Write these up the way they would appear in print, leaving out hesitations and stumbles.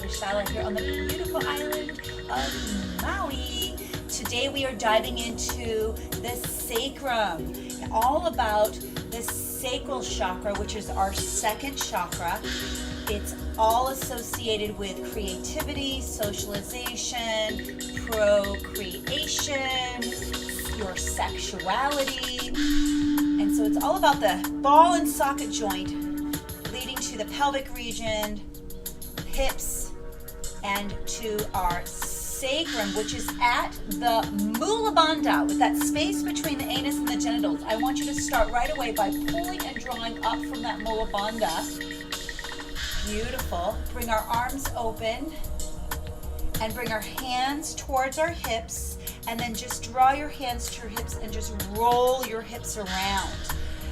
Shala here on the beautiful island of Maui. Today we are diving into the sacrum, all about the sacral chakra, which is our second chakra. It's all associated with creativity, socialization, procreation, your sexuality. And so it's all about the ball and socket joint leading to the pelvic region, hips, and to our sacrum, which is at the mula bandha, with that space between the anus and the genitals. I want you to start right away by pulling and drawing up from that mula bandha. Beautiful. Bring our arms open and bring our hands towards our hips, and then just draw your hands to your hips and just roll your hips around.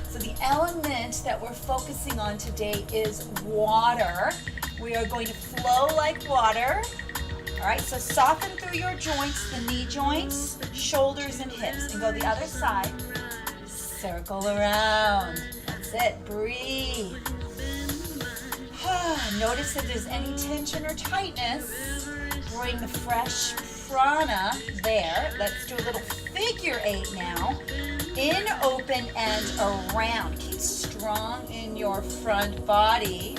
So the element that we're focusing on today is water. We are going to flow like water. All right, so soften through your joints, the knee joints, shoulders, and hips. And go the other side. Circle around. That's it. Breathe. Notice if there's any tension or tightness. Bring the fresh prana there. Let's do a little figure eight now. In, open, and around. Keep strong in your front body.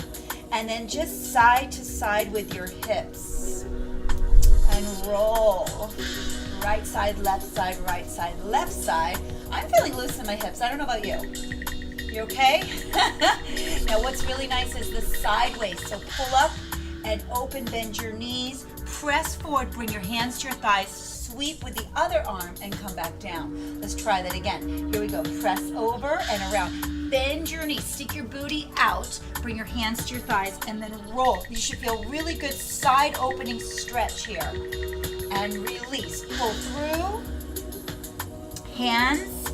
And then just side to side with your hips. And roll. Right side, left side, right side, left side. I'm feeling loose in my hips. I don't know about you. You okay? Now what's really nice is the sideways. So pull up and open, bend your knees. Press forward, bring your hands to your thighs. Sweep with the other arm and come back down. Let's try that again. Here we go. Press over and around. Bend your knees, stick your booty out, bring your hands to your thighs, and then roll. You should feel really good side opening stretch here. And release. Pull through. Hands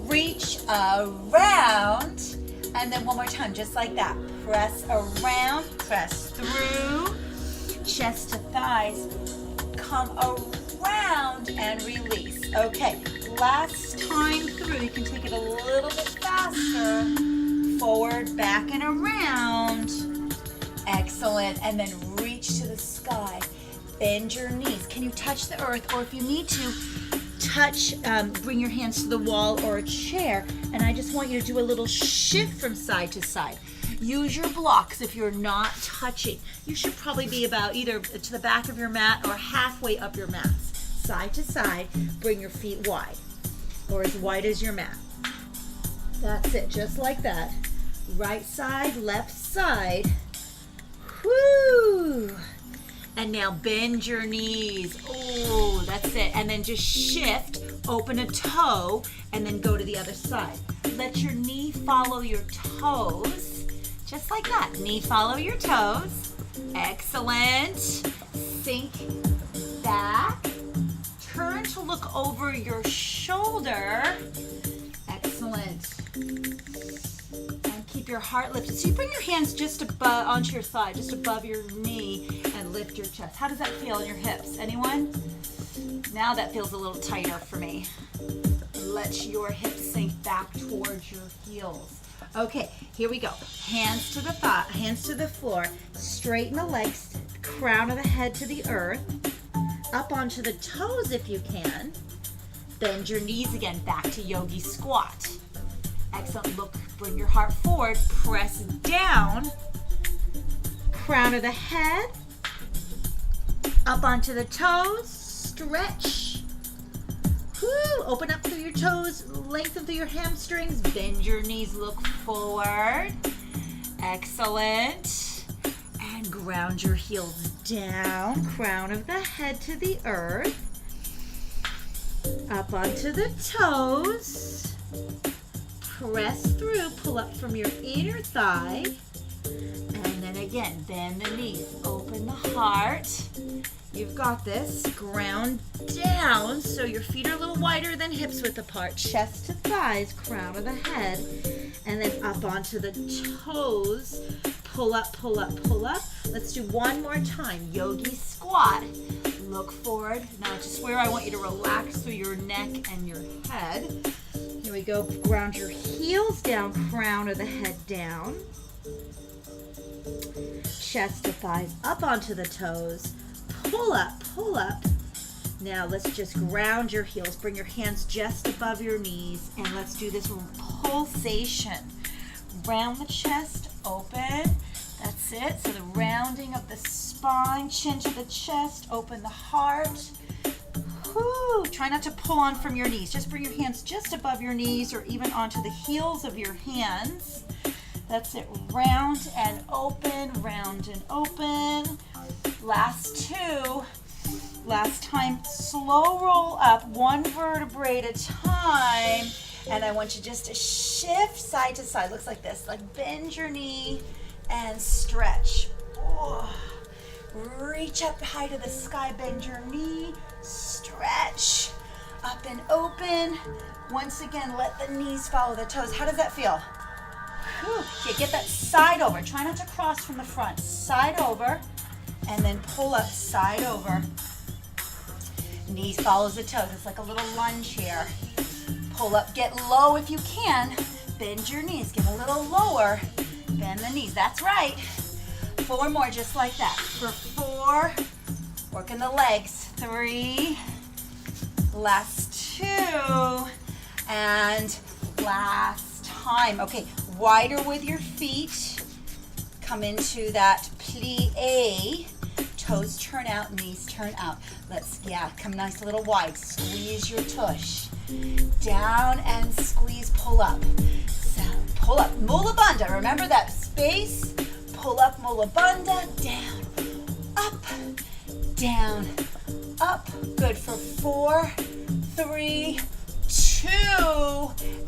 reach around. And then one more time, just like that. Press around, press through. Chest to thighs. Come around and release. Okay, last time through. You can take it a little bit faster. Forward, back, and around. Excellent. And then reach to the sky. Bend your knees. Can you touch the earth? Or if you need to, touch, bring your hands to the wall or a chair. And I just want you to do a little shift from side to side. Use your blocks if you're not touching. You should probably be about either to the back of your mat or halfway up your mat. Side to side, bring your feet wide, or as wide as your mat. That's it, just like that. Right side, left side. Whoo! And now bend your knees. Oh, that's it. And then just shift, open a toe, and then go to the other side. Let your knee follow your toes. Just like that. Knee follow your toes. Excellent. Sink back. Turn to look over your shoulder. Excellent. And keep your heart lifted. So you bring your hands just above, onto your side, just above your knee, and lift your chest. How does that feel in your hips? Anyone? Now that feels a little tighter for me. Let your hips sink back towards your heels. Okay, here we go. Hands to the hands to the floor. Straighten the legs, crown of the head to the earth. Up onto the toes if you can. Bend your knees again, back to yogi squat. Excellent. Look, bring your heart forward. Press down. Crown of the head. Up onto the toes. Stretch. Woo! Open up through your toes, lengthen through your hamstrings, bend your knees, look forward. Excellent. And ground your heels down, crown of the head to the earth. Up onto the toes. Press through, pull up from your inner thigh. And then again, bend the knees, open the heart. You've got this. Ground down so your feet are a little wider than hips width apart. Chest to thighs, crown of the head. And then up onto the toes. Pull up, pull up, pull up. Let's do one more time. Yogi squat. Look forward. Now just where I want you to relax through your neck and your head. Here we go. Ground your heels down, crown of the head down. chest to thighs, up onto the toes. Pull up, pull up. Now let's just ground your heels. Bring your hands just above your knees, and let's do this pulsation. Round the chest, open. That's it. So the rounding of the spine, chin to the chest, open the heart. Whew. Try not to pull on from your knees. Just bring your hands just above your knees or even onto the heels of your hands. That's it. Round and open, round and open. Last two. Last time, slow roll up, one vertebrae at a time. And I want you just to shift side to side. Looks like this. Like bend your knee and stretch. Oh. Reach up high to the sky, bend your knee, stretch, up and open. Once again, let the knees follow the toes. How does that feel? Whew. Okay, get that side over. Try not to cross from the front. Side over, and then pull up, side over. Knees follows the toes. It's like a little lunge here. Pull up, get low if you can. Bend your knees, get a little lower. Bend the knees, that's right. 4 more, just like that. For 4, working the legs. 3, last 2, and last time. Okay, wider with your feet. Come into that plie. Toes turn out, knees turn out. Let's, come nice a little wide. Squeeze your tush. Down and squeeze, pull up. So, pull up, mula bandha. Remember that space? Pull up, mula bandha, down, up, good for 4, 3, 2,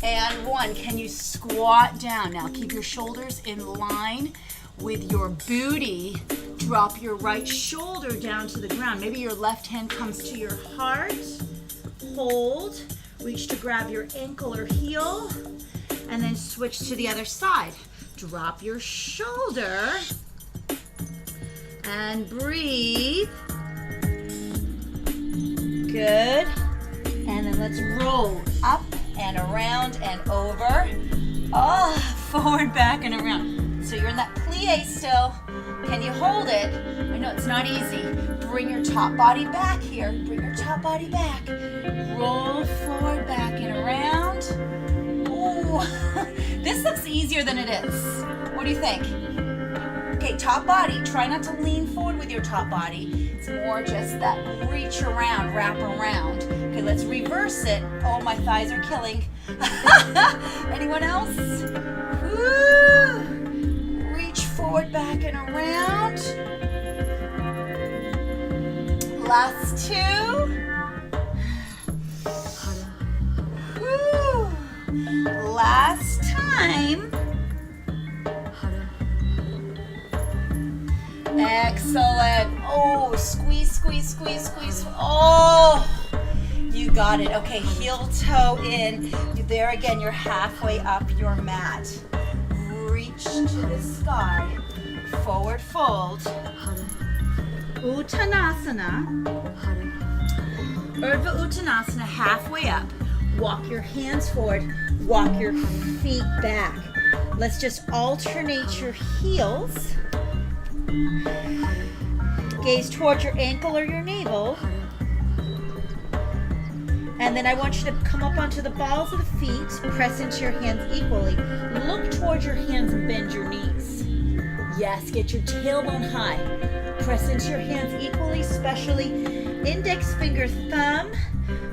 and 1. Can you squat down? Now keep your shoulders in line with your booty. Drop your right shoulder down to the ground. Maybe your left hand comes to your heart. Hold, reach to grab your ankle or heel, and then switch to the other side. Drop your shoulder and breathe. Good. And then let's roll up and around and over. Oh, forward, back, and around. So you're in that plie still. Can you hold it? I know it's not easy. Bring your top body back here. Bring your top body back. Roll forward, back, and around. Ooh. This looks easier than it is. What do you think? Okay, top body. Try not to lean forward with your top body. It's more just that reach around, wrap around. Okay, let's reverse it. Oh, my thighs are killing. Anyone else? Woo! Reach forward, back, and around. Last 2. Woo! Last time. Excellent. Oh, squeeze, squeeze, squeeze, squeeze. Oh, you got it. Okay, heel toe in. There again, you're halfway up your mat. Reach to the sky. Forward fold. Uttanasana. Urdhva Uttanasana, halfway up. Walk your hands forward. Walk your feet back. Let's just alternate your heels. Gaze towards your ankle or your navel. And then I want you to come up onto the balls of the feet, press into your hands equally. Look towards your hands and bend your knees. Yes, get your tailbone high. Press into your hands equally, especially index finger, thumb.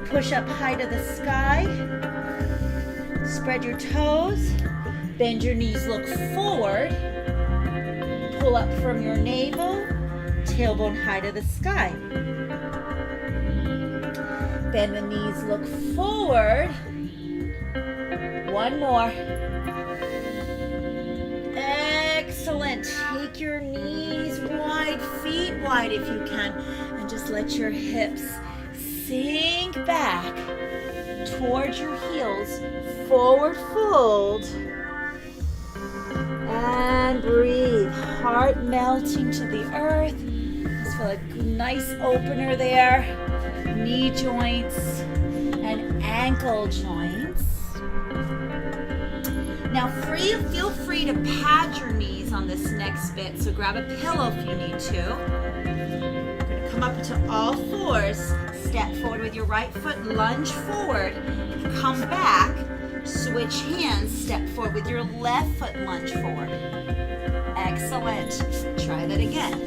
Push up high to the sky. Spread your toes. Bend your knees, look forward. Pull up from your navel. Tailbone high to the sky. Bend the knees, look forward. One more. Excellent. Take your knees wide, feet wide if you can, and just let your hips sink back towards your heels. Forward fold. And breathe. Heart melting to the earth. Just feel a nice opener there. Knee joints and ankle joints. Now feel free to pad your knees on this next bit, so grab a pillow if you need to. You're gonna come up to all fours, step forward with your right foot, lunge forward, come back, switch hands, step forward with your left foot, lunge forward. Excellent. Try that again.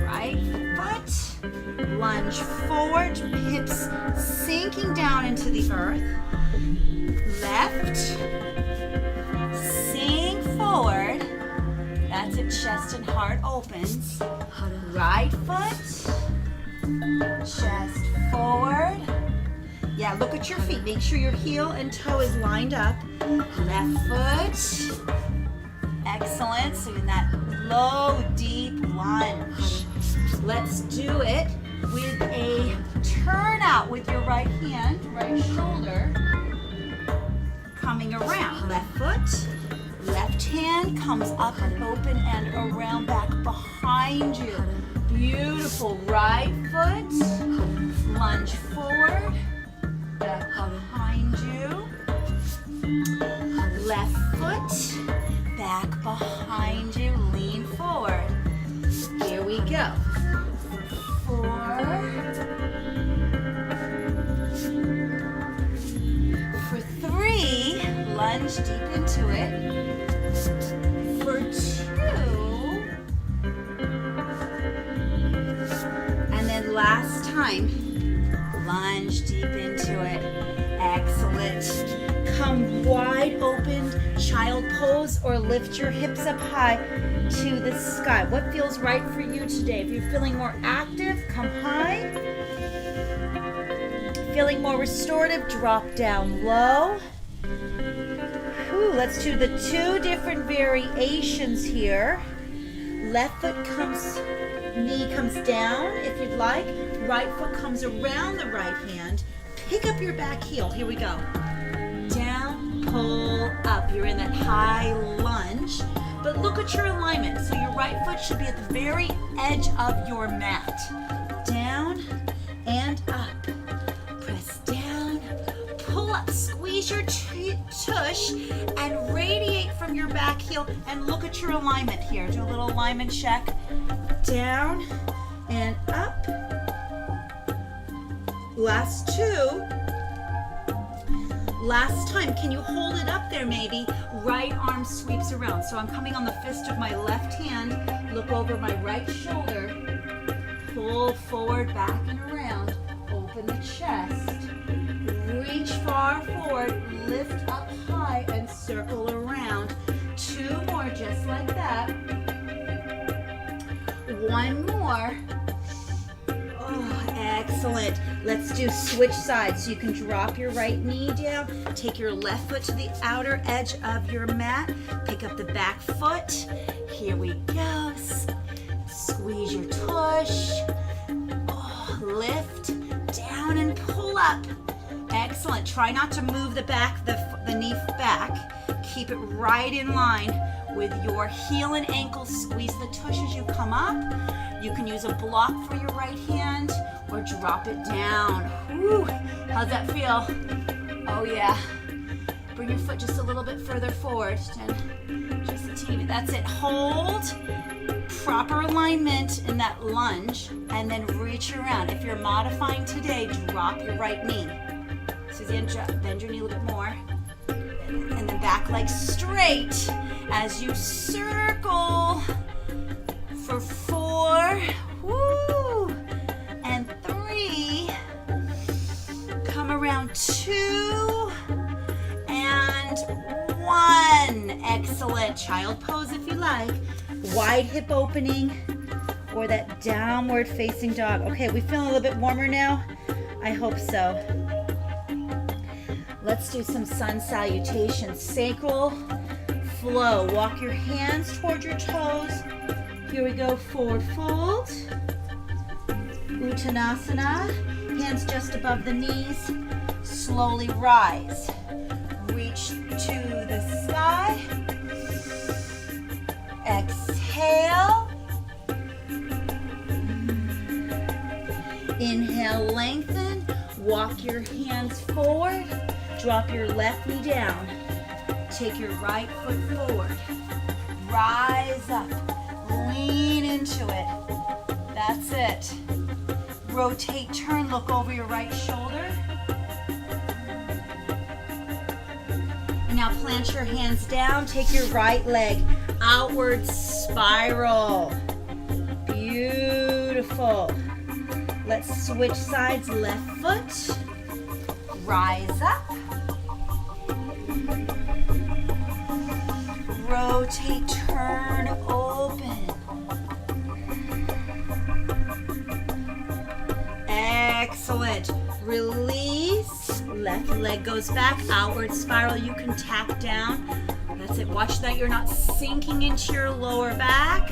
Right foot, lunge forward, hips sinking down into the earth. Left, sink forward. That's it, chest and heart opens. Right foot, chest forward. Yeah, look at your feet. Make sure your heel and toe is lined up. Left foot. Excellent. So in that low, deep lunge. Let's do it with a turnout with your right hand, right shoulder, coming around. Left foot, left hand comes up and open and around, back behind you. Beautiful. Right foot, lunge forward, back behind you. Left foot, back behind you, lean forward. Here we go. 4, for 3, lunge deep into it. For 2, and then last time, lunge deep into it. Excellent. Come wide open, child pose, or lift your hips up high to the sky. What feels right for you today? If you're feeling more active, come high. Feeling more restorative, drop down low. Let's do the 2 different variations here. Left foot knee comes down if you'd like. Right foot comes around the right hand. Pick up your back heel. Here we go. Down, pull up. You're in that high lunge, but look at your alignment. So your right foot should be at the very edge of your mat. Down and up. Press down, pull up, squeeze your tush and radiate from your back heel, and look at your alignment here. Do a little alignment check. Down and up. Last 2. Last time, can you hold it up there maybe? Right arm sweeps around. So I'm coming on the fist of my left hand, look over my right shoulder, pull forward, back and around, open the chest, reach far forward, lift up high and circle around. 2 more just like that. 1 more. Oh, excellent. Let's do switch sides. So you can drop your right knee down, take your left foot to the outer edge of your mat, pick up the back foot. Here we go. Squeeze your tush. Oh, lift, down and pull up. Excellent. Try not to move the knee back. Keep it right in line with your heel and ankle. Squeeze the tush as you come up. You can use a block for your right hand or drop it down. Whew. How's that feel? Oh yeah. Bring your foot just a little bit further forward. Just a teeny bit. That's it. Hold. Proper alignment in that lunge, and then reach around. If you're modifying today, drop your right knee. Suzanne, bend your knee a little bit more. And then back leg straight as you circle for 4, woo, and 3, come around 2, and 1. Excellent. Child pose if you like. Wide hip opening, or that downward facing dog. Okay, we feeling a little bit warmer now? I hope so. Let's do some sun salutations. Sacral flow. Walk your hands toward your toes. Here we go. Forward fold. Uttanasana. Hands just above the knees. Slowly rise. Reach to the sky. Exhale. Inhale, lengthen. Walk your hands forward. Drop your left knee down. Take your right foot forward. Rise up. Lean into it. That's it. Rotate, turn, look over your right shoulder. And now plant your hands down. Take your right leg outward spiral. Beautiful. Let's switch sides. Left foot. Rise up. Rotate, turn, open. Excellent. Release. Left leg goes back. Outward spiral. You can tap down. That's it. Watch that you're not sinking into your lower back.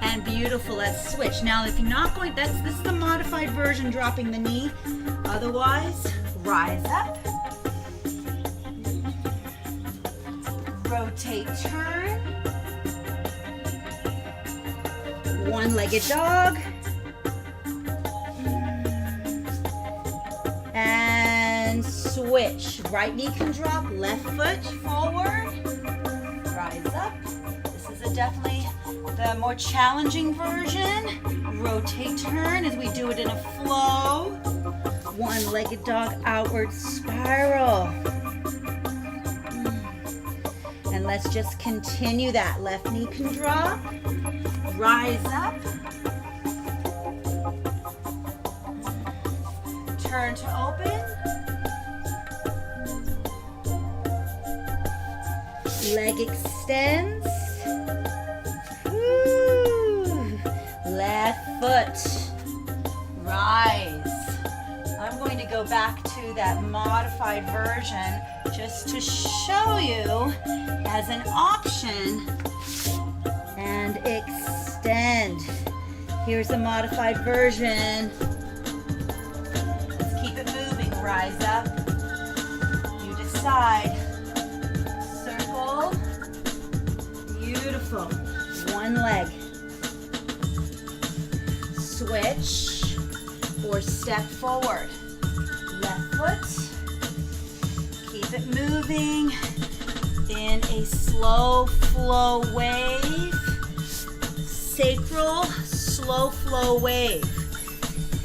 And beautiful. Let's switch. Now, if you're not going, this is the modified version, dropping the knee. Otherwise, rise up. Rotate, turn. One-legged dog. And switch. Right knee can drop, left foot forward. Rise up. This is definitely the more challenging version. Rotate, turn as we do it in a flow. One-legged dog, outward spiral. And let's just continue that. Left knee can drop. Rise up. Turn to open. Leg extends. Woo. Left foot. Rise. I'm going to go back to that modified version just to show you as an option. And extend. Here's the modified version. Let's keep it moving. Rise up. You decide. Circle. Beautiful. One leg. Switch or step forward. Left foot. Keep it moving in a slow flow wave. Sacral slow flow wave.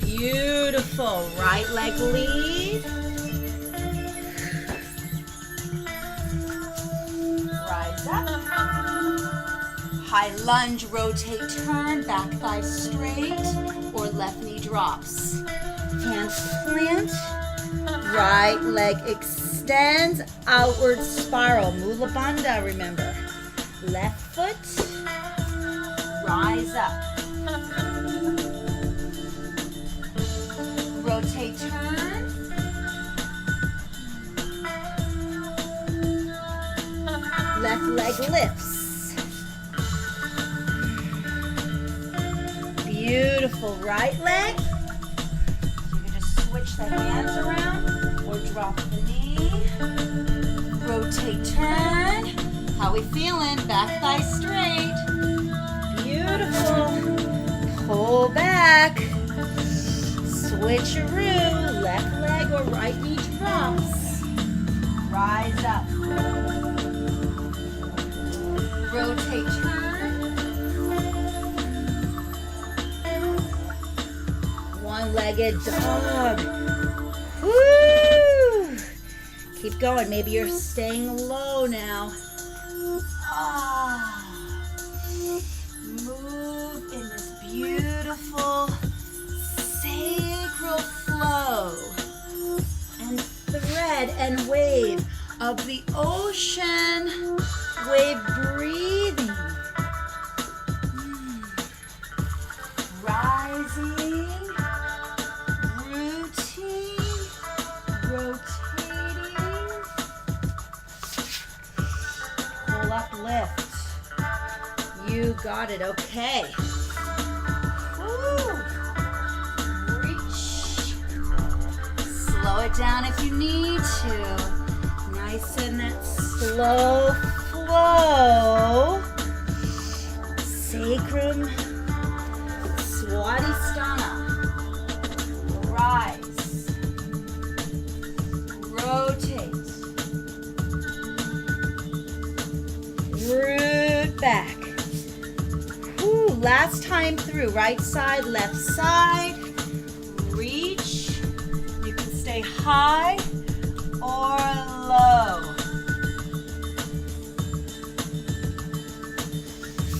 Beautiful. Right leg lead. Rise up. High lunge, rotate, turn, back thigh straight, or left knee drops. Hands plant. Right leg extends, outward spiral. Mula bandha, remember. Left foot. Rise up. Rotate, turn. Left leg lifts. Beautiful. Right leg. You can just switch the hands around or drop the knee. Rotate, turn. How we feeling? Back thigh straight. Beautiful. Pull back. Switcheroo. Left leg or right knee drops. Rise up. Rotate, turn. One-legged dog. Woo! Keep going. Maybe you're staying low now. Move in this beautiful sacral flow and thread and wave of the ocean. Wave breathing. Rising, rooting, rotating. Pull up, lift. You got it. Okay. Woo. Reach. Slow it down if you need to. Nice in that slow flow. Sacrum. Swadhisthana. Rise. Rotate. Root back. last time through. Right side, left side. Reach. You can stay high or low.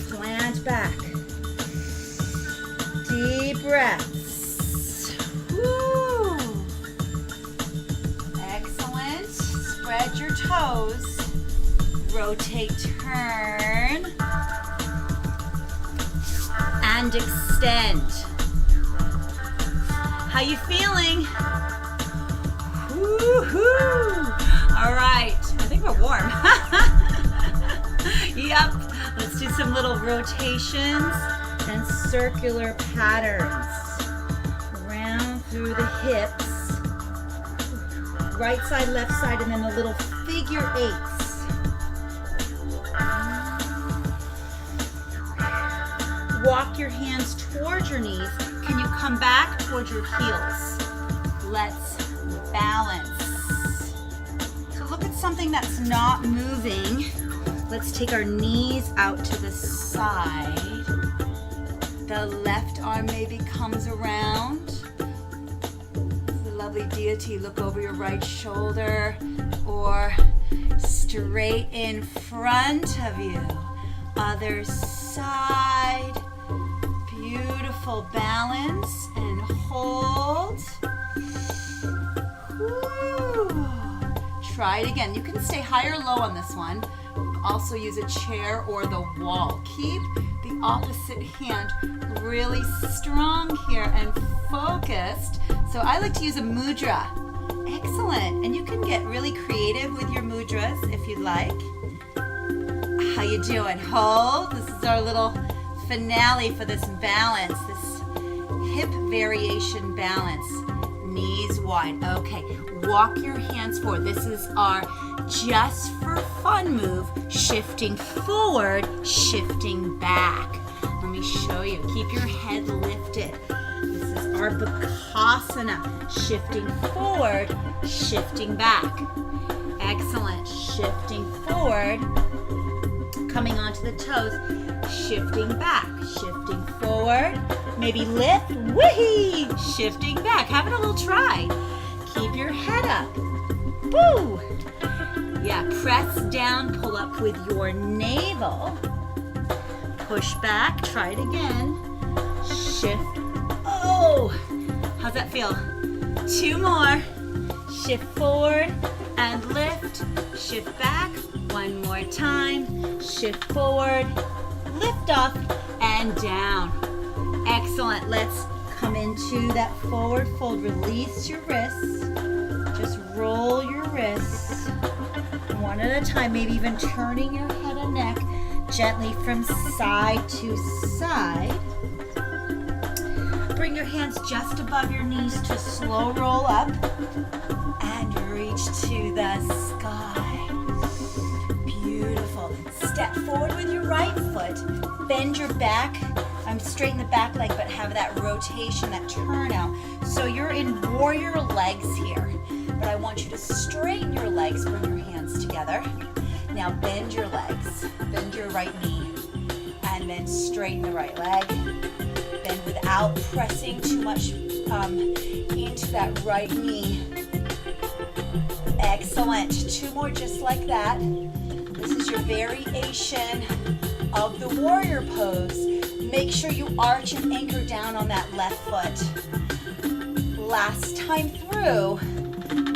Plant back. Deep breaths. Woo. Excellent. Spread your toes. Rotate, turn. And extend. How you feeling? Woo-hoo. All right. I think we're warm. Yep. Let's do some little rotations and circular patterns. Around through the hips. Right side, left side, and then the little figure eights. Walk your hands towards your knees. Can you come back towards your heels? Let's balance. So look at something that's not moving. Let's take our knees out to the side. The left arm maybe comes around. The lovely deity, look over your right shoulder or straight in front of you. Other side. Beautiful balance and hold. Woo. Try it again. You can stay high or low on this one. Also use a chair or the wall. Keep the opposite hand really strong here and focused. So I like to use a mudra. Excellent. And you can get really creative with your mudras if you'd like. How you doing? Hold. This is our little finale for this balance, this hip variation balance. Knees wide. Okay, walk your hands forward. This is our just for fun move, shifting forward, shifting back. Let me show you. Keep your head lifted. This is our Bakasana, shifting forward, shifting back. Excellent. Shifting forward, coming onto the toes, shifting back, shifting forward, maybe lift, whee, shifting back. Have it a little try. Keep your head up. Woo! Yeah, press down, pull up with your navel. Push back, try it again. Shift. Oh! How's that feel? 2 more. Shift forward and lift. Shift back. 1 more time. Shift forward. Lift up and down. Excellent. Let's come into that forward fold. Release your wrists. Just roll your wrists. One at a time, maybe even turning your head and neck gently from side to side. Bring your hands just above your knees to slow roll up and reach to the sky. Beautiful. Step forward with your right foot. Bend your back. Straighten the back leg, but have that rotation, that turn out. So you're in warrior legs here. But I want you to straighten your legs, bring your hands together. Now bend your legs, bend your right knee, and then straighten the right leg. Bend without pressing too much into that right knee. Excellent. 2 more just like that. This is your variation of the warrior pose. Make sure you arch and anchor down on that left foot. Last time through.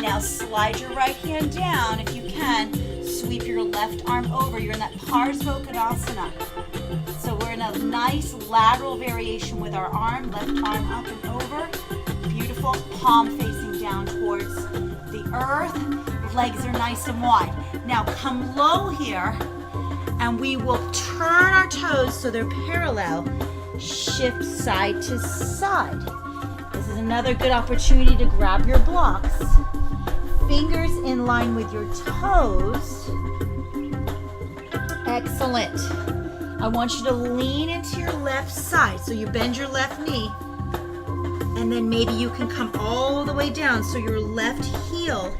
Now slide your right hand down if you can. Sweep your left arm over. You're in that Parsvottanasana. So we're in a nice lateral variation with our arm. Left arm up and over. Beautiful. Palm facing down towards the earth. Legs are nice and wide. Now come low here. And we will turn our toes so they're parallel. Shift side to side. This is another good opportunity to grab your blocks. Fingers in line with your toes. Excellent. I want you to lean into your left side. So you bend your left knee. And then maybe you can come all the way down so your left heel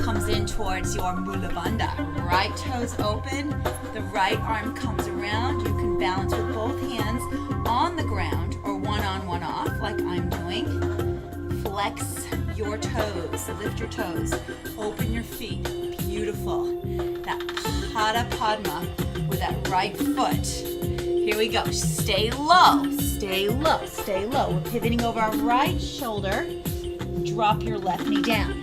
comes in towards your mula bandha. Right toes open, the right arm comes around. You can balance with both hands on the ground or one on, one off, like I'm doing. Flex your toes, lift your toes, open your feet. Beautiful. That Pada Padma with that right foot. Here we go. Stay low, stay low, stay low. We're pivoting over our right shoulder. Drop your left knee down.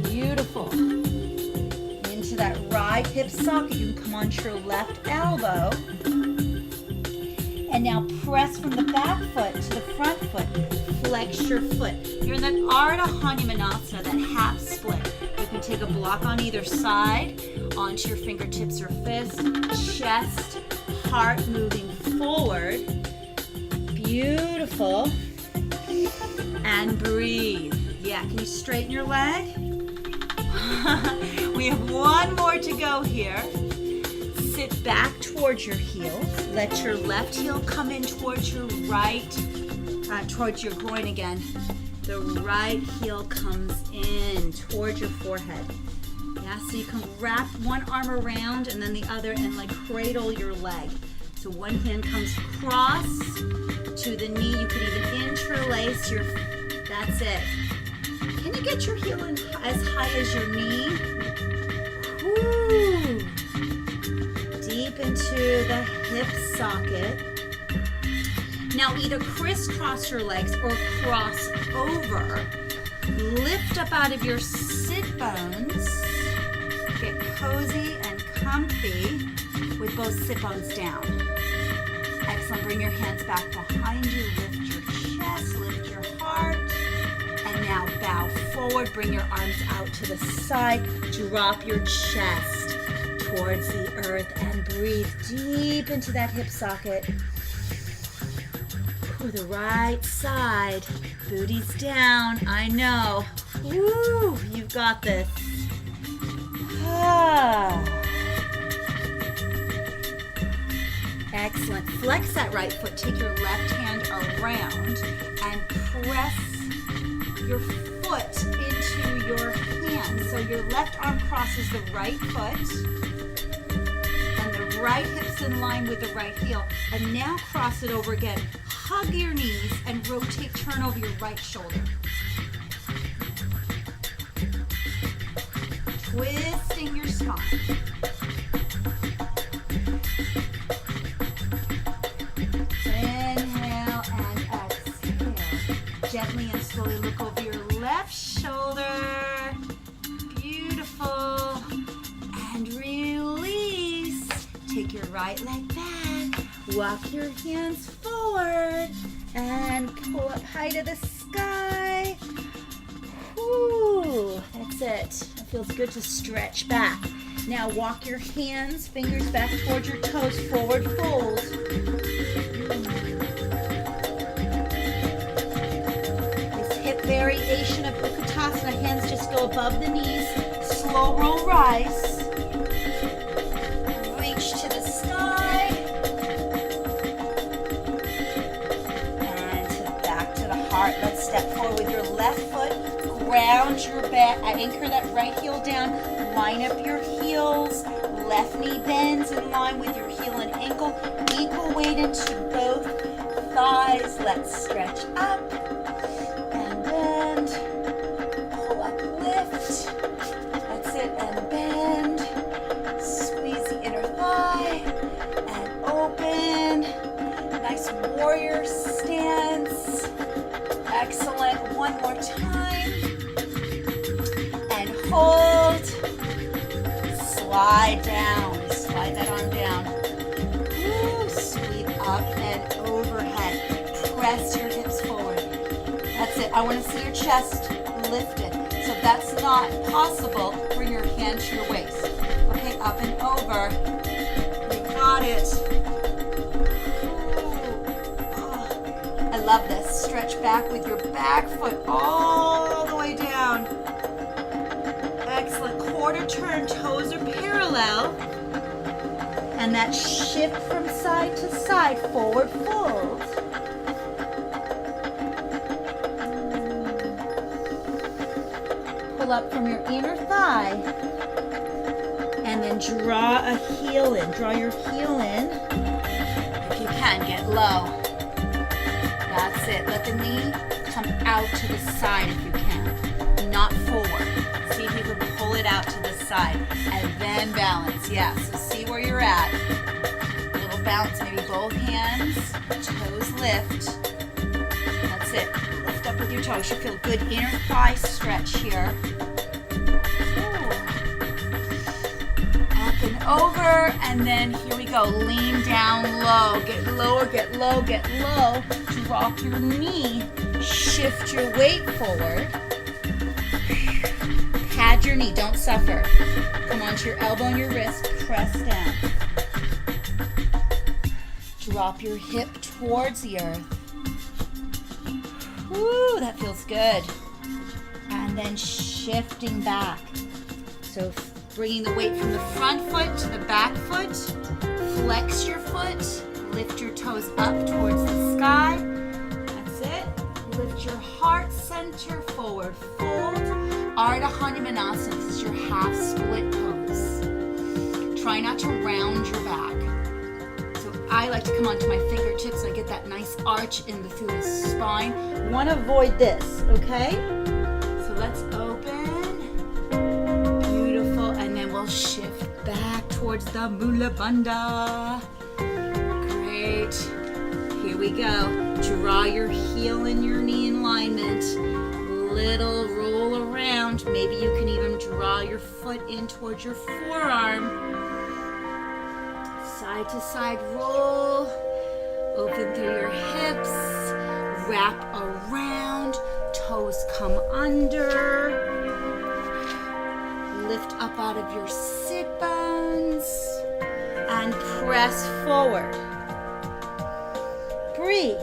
Beautiful. Into that right hip socket. You can come onto your left elbow. And now press from the back foot to the front foot. Flex your foot. You're in that Ardha Hanumanasana, that half split. You can take a block on either side, onto your fingertips or fists. Chest, heart moving forward. Beautiful. And breathe. Yeah, can you straighten your leg? We have one more to go here. Sit back towards your heels. Let your left heel come in towards your right, towards your groin again. The right heel comes in towards your forehead. Yeah, so you can wrap one arm around and then the other and like cradle your leg. So one hand comes across to the knee. You could even interlace your, that's it. Can you get your heel in as high as your knee? Woo. Deep into the hip socket. Now either crisscross your legs or cross over. Lift up out of your sit bones. Get cozy and comfy with both sit bones down. Excellent. Bring your hands back behind you. Lift your chest, lift your heart. And now bow forward. Bring your arms out to the side. Drop your chest towards the earth and breathe deep into that hip socket. Ooh, the right side. Booty's down. I know. Woo, you've got this. Excellent. Flex that right foot. Take your left hand around and press your foot into your hand. So your left arm crosses the right foot and the right hip's in line with the right heel. And now cross it over again. Hug your knees and rotate, turn over your right shoulder. Twisting your spine. Inhale and exhale. Gently and slowly look over your left shoulder. Beautiful. And release. Take your right leg back. Walk your hands forward and pull up high to the sky. Whew, that's it. It feels good to stretch back. Now walk your hands, fingers back towards your toes, forward fold. This hip variation of Utkatasana, hands just go above the knees. Slow roll rise. Reach to the sky. And back to the heart. Let's step forward with your left foot. Ground your back, anchor that right heel down, line up your heels, left knee bends in line with your heel and ankle, equal weight into both thighs. Let's stretch up and bend, pull up, lift, that's it, and bend, squeeze the inner thigh, and open, nice warrior stance, excellent, one more time. Hold, slide down, slide that arm down. Woo, sweep up and overhead. Press your hips forward. That's it. I want to see your chest lifted. So if that's not possible, bring your hand to your waist. Okay, up and over. You got it. I love this. Stretch back with your back foot all the way down. Excellent. Quarter turn, toes are parallel. And that shift from side to side, forward fold. Pull heel up from your inner thigh. And then draw a heel in. Draw your heel in. If you can, get low. That's it. Let the knee come out to the side if you can. Not forward. See if you can pull it out to the side. And then balance. Yeah, so see where you're at. A little bounce, maybe both hands. Toes lift. That's it. Lift up with your toes. You should feel good inner thigh stretch here. Up and over, and then here we go. Lean down low. Get lower, get low, get low. Drop your knee. Shift your weight forward. Pad your knee. Don't suffer. Come onto your elbow and your wrist. Press down. Drop your hip towards the earth. Woo, that feels good. And then shifting back. So bringing the weight from the front foot to the back foot. Flex your foot. Lift your toes up towards the sky. That's it. Lift your heart center forward. Fold. Ardha Hanumanasana. This is your half split pose. Try not to round your back. So I like to come onto my fingertips. I get that nice arch through the spine. Want to avoid this, okay? So let's open. Beautiful. And then we'll shift back towards the Mula Bandha. Great. Here we go. Draw your heel and your knee in alignment. Little roll around. Maybe you can even draw your foot in towards your forearm. Side to side roll. Open through your hips. Wrap around. Toes come under. Lift up out of your sit bones. And press forward. Breathe.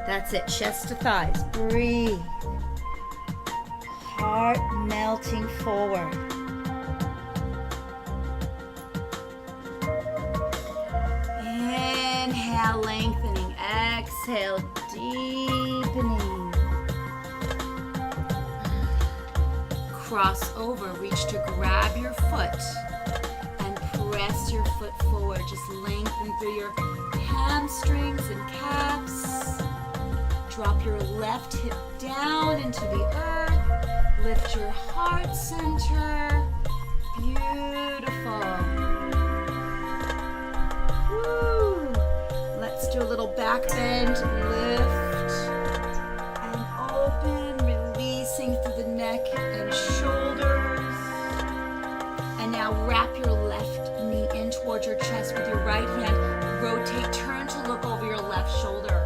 That's it, chest to thighs. Breathe. Heart melting forward. Inhale, lengthening. Exhale, deepening. Cross over, reach to grab your foot and press your foot forward. Just lengthen through your hamstrings and calves. Drop your left hip down into the earth. Lift your heart center. Beautiful. Woo. Let's do a little back bend. Lift and open, releasing through the neck and shoulders. And now wrap your left knee in towards your chest with your right hand. Rotate, turn to look over your left shoulder.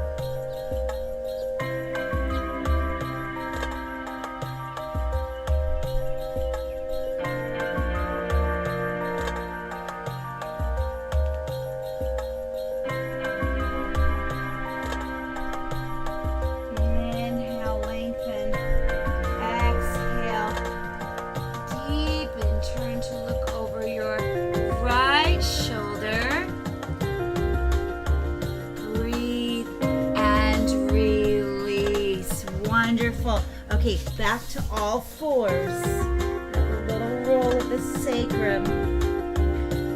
Wonderful. Okay, back to all fours. A little roll of the sacrum.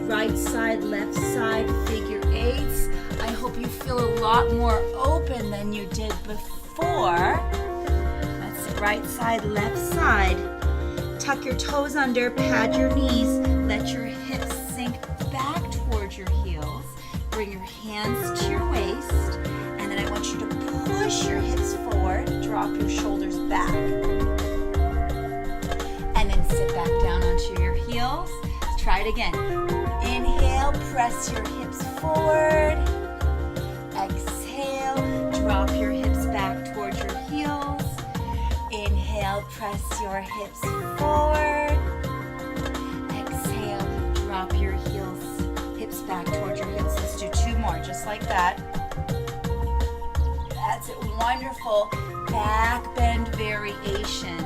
Right side, left side, figure eights. I hope you feel a lot more open than you did before. That's it. Right side, left side. Tuck your toes under, pad your knees. Let your hips sink back towards your heels. Bring your hands to your waist. And then I want you to push your hips forward. Drop your shoulders back. And then sit back down onto your heels. Try it again. Inhale, press your hips forward. Exhale, drop your hips back towards your heels. Inhale, press your hips forward. Exhale, drop your hips back towards your hips. Let's do two more, just like that. That's it, wonderful. Back bend variation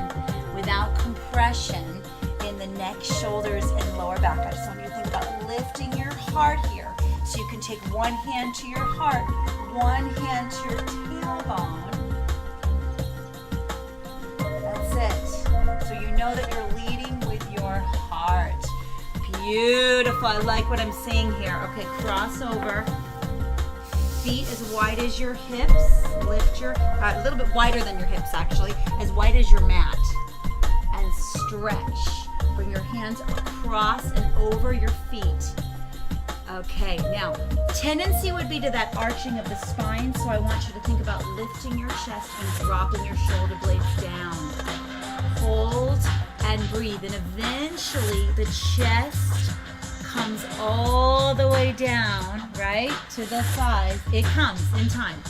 without compression in the neck, shoulders, and lower back. I just want you to think about lifting your heart here. So you can take one hand to your heart, one hand to your tailbone. That's it. So you know that you're leading with your heart. Beautiful. I like what I'm seeing here. Okay, cross over. Feet as wide as your hips. Lift your, a little bit wider than your hips actually, as wide as your mat. And stretch. Bring your hands across and over your feet. Okay, now, tendency would be to that arching of the spine, so I want you to think about lifting your chest and dropping your shoulder blades down. Hold and breathe, and eventually the chest comes all the way down, right, to the thighs. It comes in time.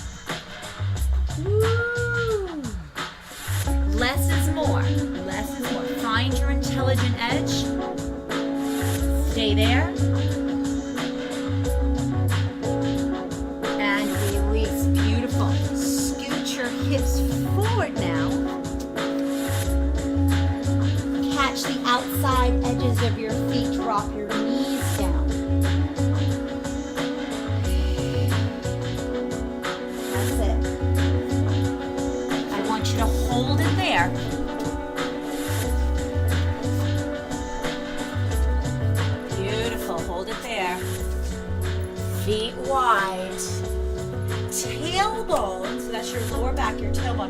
Woo! Less is more. Less is more. Find your intelligent edge. Stay there. And release. Beautiful. Scoot your hips forward now. Catch the outside edges of your feet. Drop your knees down. That's it. I want you to hold it there. Beautiful. Hold it there. Feet wide. Tailbone, so that's your lower back, your tailbone,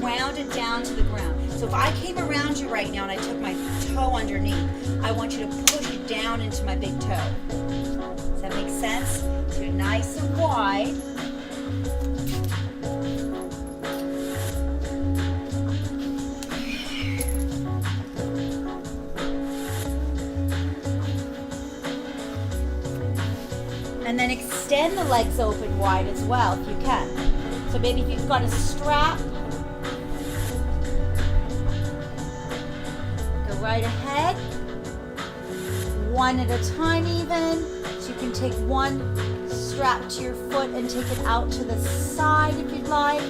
rounded down to the ground. So if I came around you right now and I took my toe underneath, I want you to push it down into my big toe. Does that make sense? So you're nice and wide. And then extend the legs open wide as well if you can. So maybe if you've got a strap, go right ahead, one at a time even. So you can take one strap to your foot and take it out to the side if you'd like.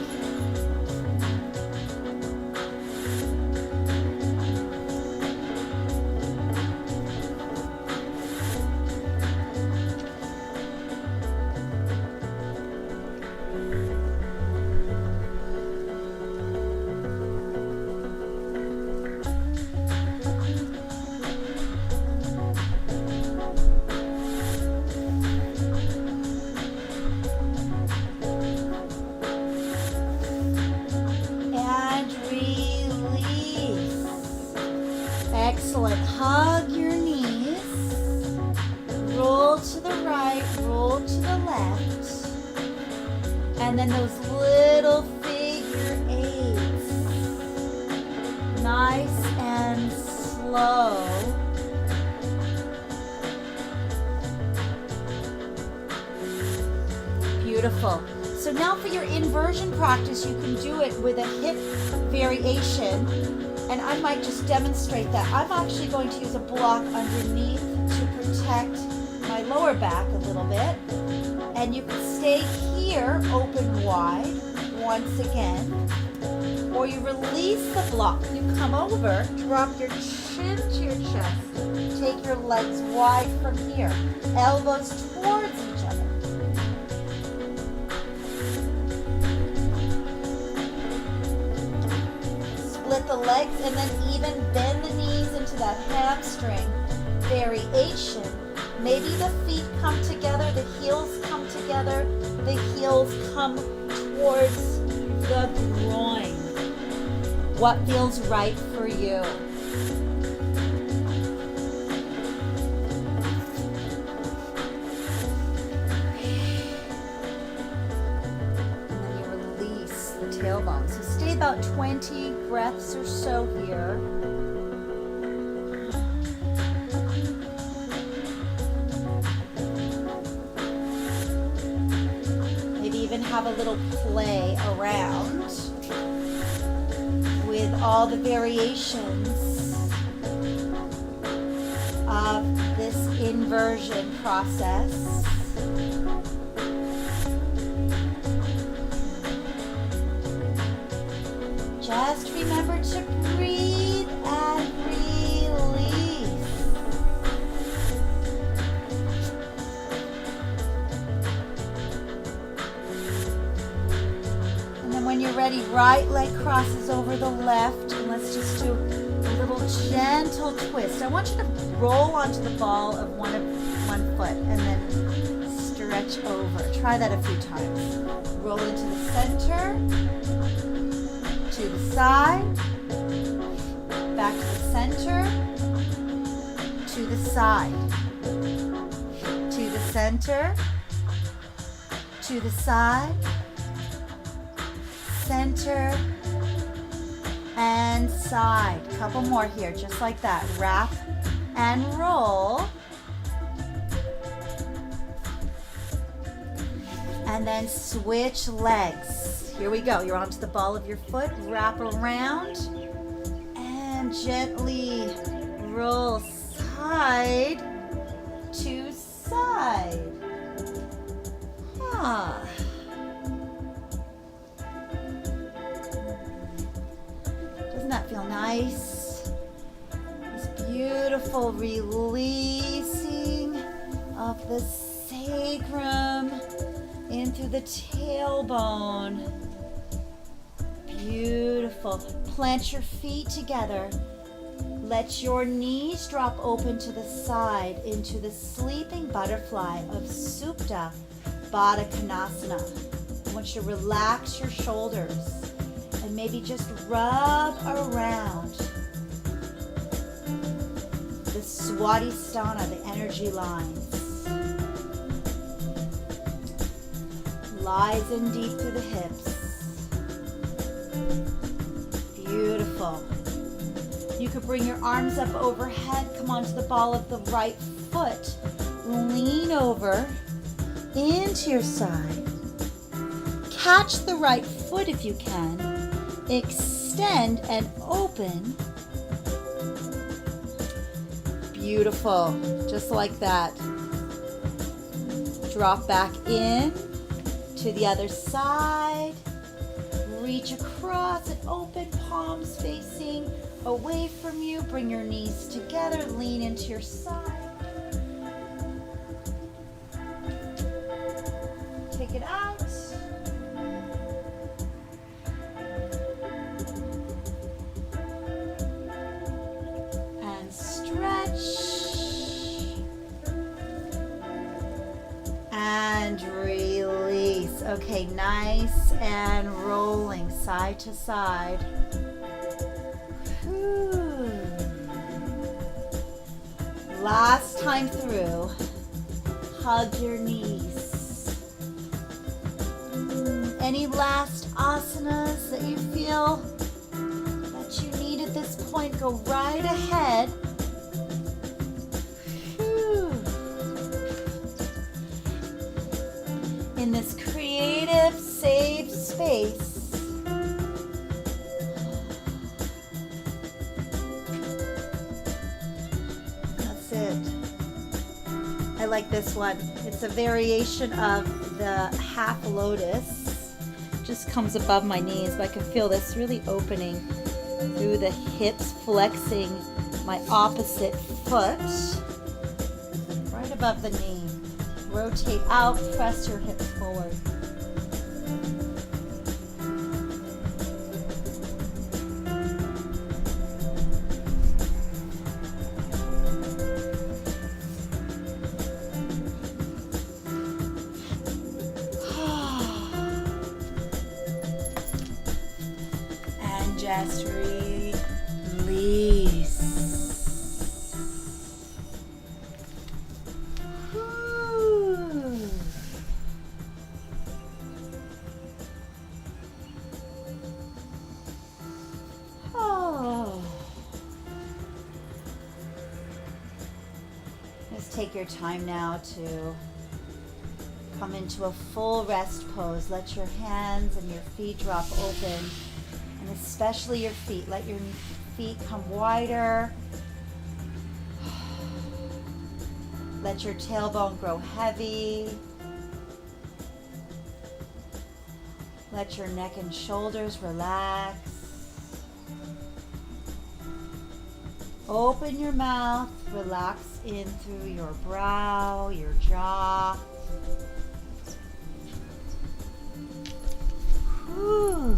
Excellent. Hug your knees. Roll to the right, roll to the left. And then those little figure eights. Nice and slow. Beautiful. So now for your inversion practice, you can do it with a hip variation. And I might just demonstrate that. I'm actually going to use a block underneath to protect my lower back a little bit. And you can stay here, open wide, once again. Or you release the block. You come over, drop your chin to your chest. Take your legs wide from here. Elbows towards each other. Split the legs and then even bend the knees into that hamstring variation. Maybe the feet come together, the heels come together, the heels come towards the groin. What feels right for you? And then you release the tailbone. So stay about 20 breaths or so here. Maybe even have a little play around with all the variations of this inversion process. Just remember to breathe and release. ready, right leg crosses over the left. And let's just do a little gentle twist. I want you to roll onto the ball of one foot and then stretch over. Try that a few times. Roll into the center, to the side, back to the center, to the side, to the center, to the side, center, and side. Couple more here, just like that. Wrap and roll. And then switch legs. Here we go. You're onto the ball of your foot. Wrap around and gently roll side to side. Doesn't that feel nice? This beautiful releasing of the sacrum into the tailbone. Beautiful. Plant your feet together. Let your knees drop open to the side into the sleeping butterfly of Supta Baddha Konasana. I want you to relax your shoulders and maybe just rub around the Swadhisthana, the energy lines. Lies in deep through the hips. Beautiful. You could bring your arms up overhead, come onto the ball of the right foot, lean over into your side. Catch the right foot if you can. Extend and open. Beautiful. Just like that. Drop back in to the other side. Reach across and open, palms facing away from you. Bring your knees together. Lean into your side. Take it out. And stretch. And release. Okay, nice and rolling side to side. Whew. Last time through, hug your knees. Any last asanas that you feel that you need at this point, go right ahead. In this creative, safe space. That's it. I like this one. It's a variation of the half lotus. Just comes above my knees, but I can feel this really opening through the hips, flexing my opposite foot right above the knee. Rotate out, press your hips forward. And just release. Take your time now to come into a full rest pose. Let your hands and your feet drop open, and especially your feet. Let your feet come wider. Let your tailbone grow heavy. Let your neck and shoulders relax. Open your mouth, relax in through your brow, your jaw. Whew.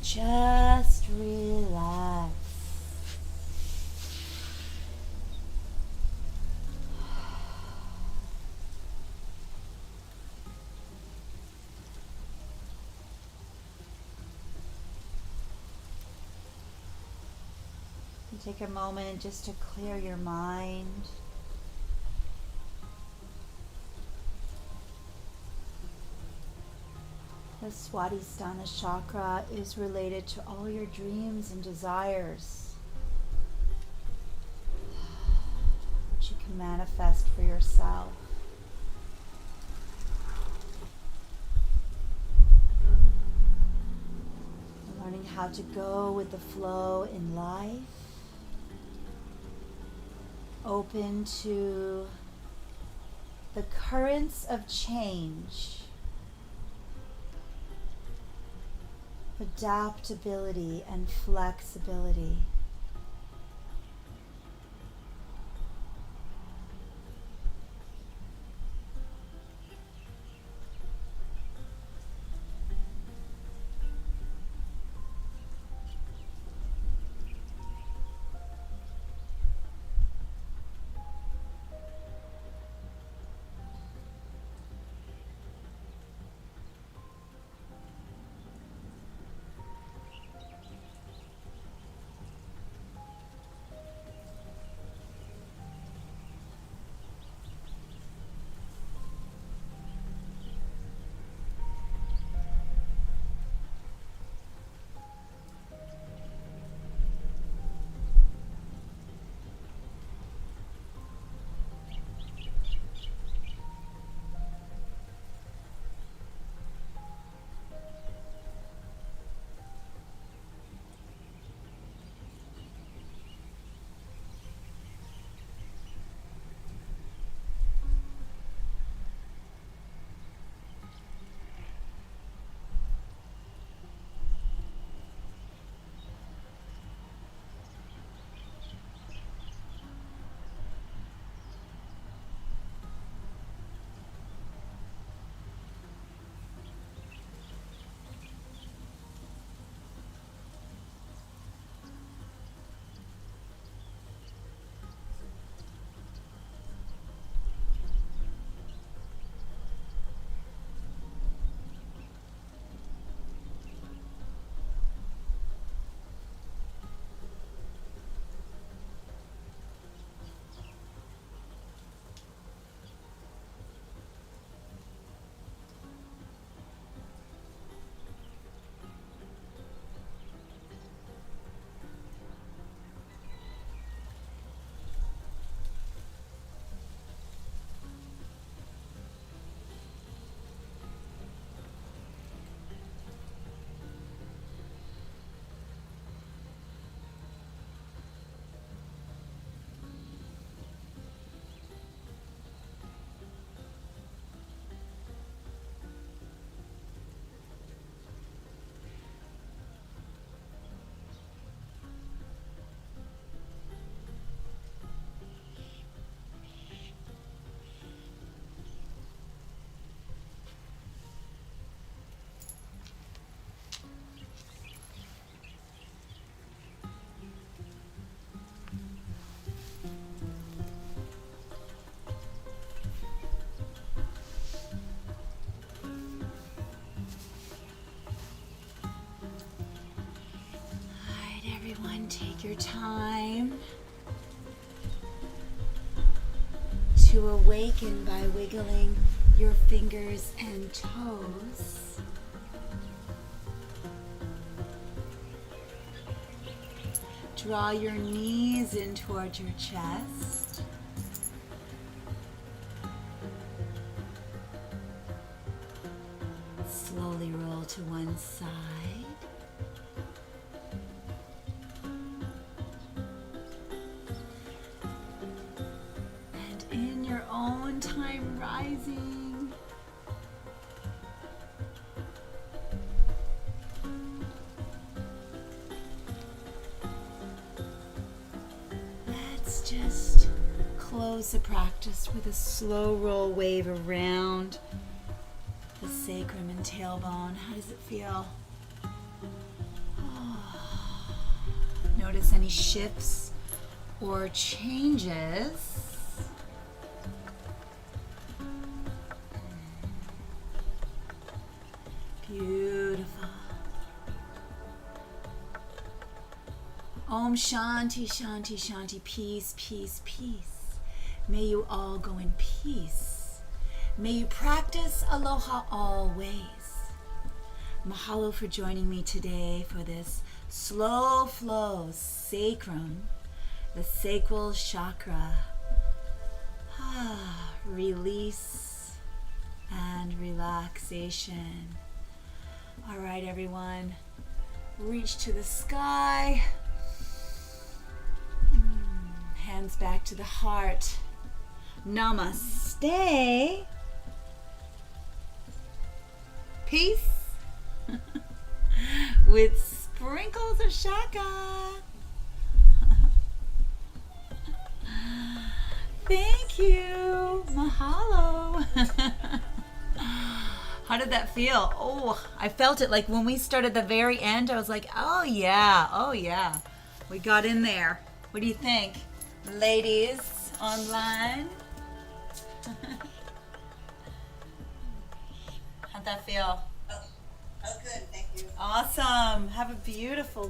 Just relax. And take a moment just to clear your mind. The Swadhisthana chakra is related to all your dreams and desires, which you can manifest for yourself. Learning how to go with the flow in life, open to the currents of change, adaptability and flexibility. Take your time to awaken by wiggling your fingers and toes. Draw your knees in towards your chest. Slowly roll to one side. Time rising. Let's just close the practice with a slow roll wave around the sacrum and tailbone. How does it feel? Notice any shifts or changes. Beautiful. Om Shanti, Shanti, Shanti. Peace, peace, peace. May you all go in peace. May you practice aloha always. Mahalo for joining me today for this slow flow sacrum, the sacral chakra. Release and relaxation. All right, everyone. Reach to the sky. Hands back to the heart. Namaste. Peace. With sprinkles of shaka. Thank you. Mahalo. How did that feel? Oh, I felt it like when we started the very end. I was like, oh yeah. We got in there. What do you think? Ladies online? How'd that feel? Oh, good, thank you. Awesome. Have a beautiful